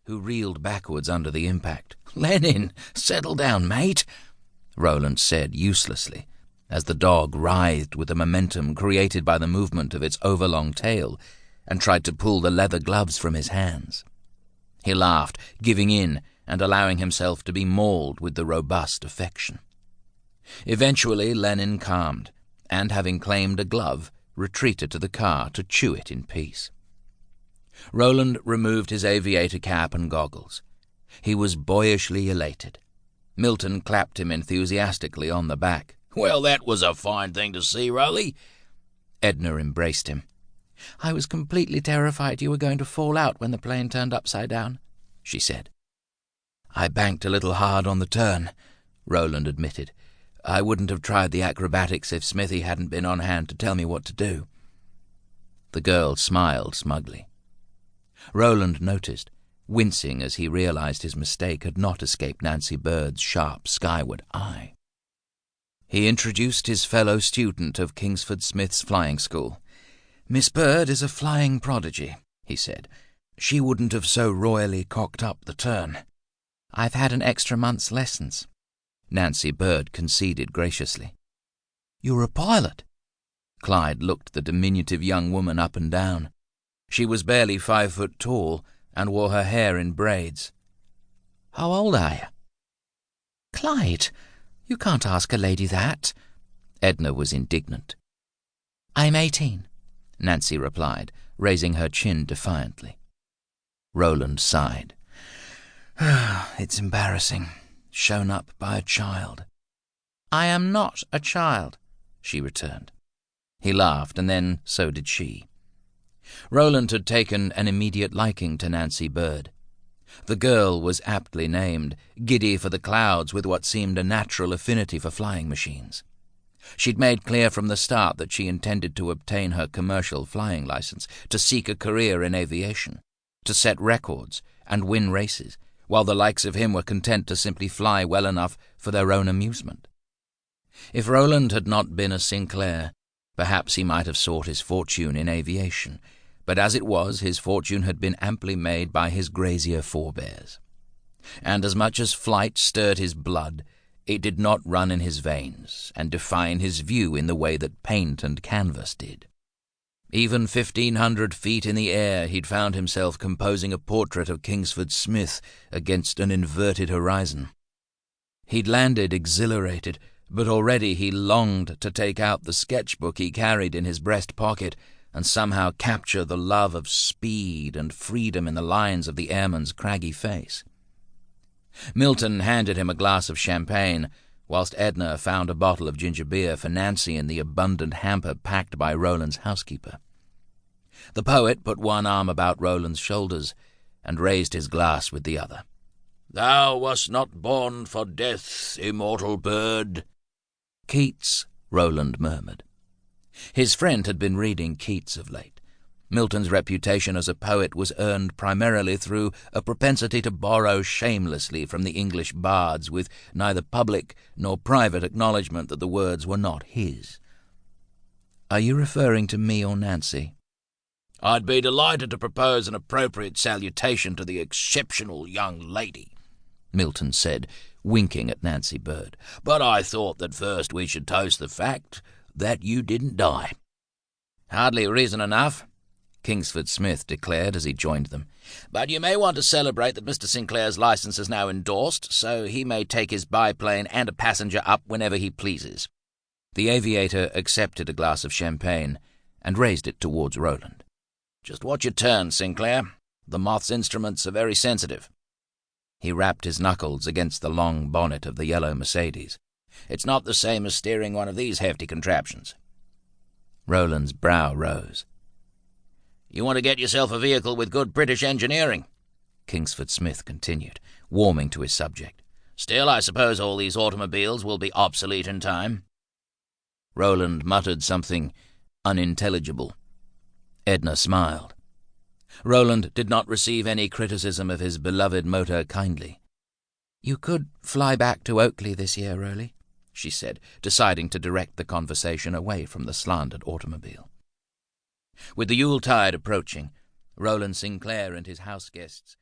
who reeled backwards under the impact. "Lenin, settle down, mate," Rowland said uselessly, as the dog writhed with the momentum created by the movement of its overlong tail and tried to pull the leather gloves from his hands. He laughed, giving in and allowing himself to be mauled with the robust affection. Eventually Lenin calmed, and having claimed a glove, retreated to the car to chew it in peace. Rowland removed his aviator cap and goggles. He was boyishly elated. Milton clapped him enthusiastically on the back. "Well, that was a fine thing to see, Rowley." Edna embraced him. "I was completely terrified you were going to fall out when the plane turned upside down," she said. "I banked a little hard on the turn," Rowland admitted. "I wouldn't have tried the acrobatics if Smithy hadn't been on hand to tell me what to do." The girl smiled smugly. Rowland noticed, wincing as he realized his mistake had not escaped Nancy Bird's sharp skyward eye. He introduced his fellow student of Kingsford Smith's flying school. "Miss Bird is a flying prodigy," he said. "She wouldn't have so royally cocked up the turn." "I've had an extra month's lessons," Nancy Bird conceded graciously. "You're a pilot?" Clyde looked the diminutive young woman up and down. She was barely 5 foot tall and wore her hair in braids. "How old are you?" "Clyde, you can't ask a lady that." Edna was indignant. "I'm 18, Nancy replied, raising her chin defiantly. Rowland sighed. "It's embarrassing. Shown up by a child." "I am not a child," she returned. He laughed, and then so did she. Rowland had taken an immediate liking to Nancy Bird. The girl was aptly named, giddy for the clouds with what seemed a natural affinity for flying machines. She'd made clear from the start that she intended to obtain her commercial flying license, to seek a career in aviation, to set records and win races, while the likes of him were content to simply fly well enough for their own amusement. If Rowland had not been a Sinclair, perhaps he might have sought his fortune in aviation, but as it was, his fortune had been amply made by his grazier forebears. And as much as flight stirred his blood, it did not run in his veins and define his view in the way that paint and canvas did. Even 1,500 feet in the air, he'd found himself composing a portrait of Kingsford Smith against an inverted horizon. He'd landed exhilarated, but already he longed to take out the sketchbook he carried in his breast pocket and somehow capture the love of speed and freedom in the lines of the airman's craggy face. Milton handed him a glass of champagne, whilst Edna found a bottle of ginger beer for Nancy in the abundant hamper packed by Rowland's housekeeper. The poet put one arm about Rowland's shoulders and raised his glass with the other. "Thou wast not born for death, immortal bird." "Keats," Rowland murmured. His friend had been reading Keats of late. Milton's reputation as a poet was earned primarily through a propensity to borrow shamelessly from the English bards with neither public nor private acknowledgment that the words were not his. "Are you referring to me or Nancy?" "I'd be delighted to propose an appropriate salutation to the exceptional young lady," Milton said, winking at Nancy Bird. "But I thought that first we should toast the fact that you didn't die." "Hardly reason enough," Kingsford Smith declared as he joined them. "But you may want to celebrate that Mr. Sinclair's license is now endorsed, so he may take his biplane and a passenger up whenever he pleases." The aviator accepted a glass of champagne and raised it towards Rowland. "Just watch your turn, Sinclair. The Moth's instruments are very sensitive." He rapped his knuckles against the long bonnet of the yellow Mercedes. "It's not the same as steering one of these hefty contraptions." Rowland's brow rose. "You want to get yourself a vehicle with good British engineering," Kingsford Smith continued, warming to his subject. "Still, I suppose all these automobiles will be obsolete in time." Rowland muttered something unintelligible. Edna smiled. Rowland did not receive any criticism of his beloved motor kindly. "You could fly back to Oakley this year, Rowley," she said, deciding to direct the conversation away from the slandered automobile. With the Yuletide approaching, Rowland Sinclair and his house guests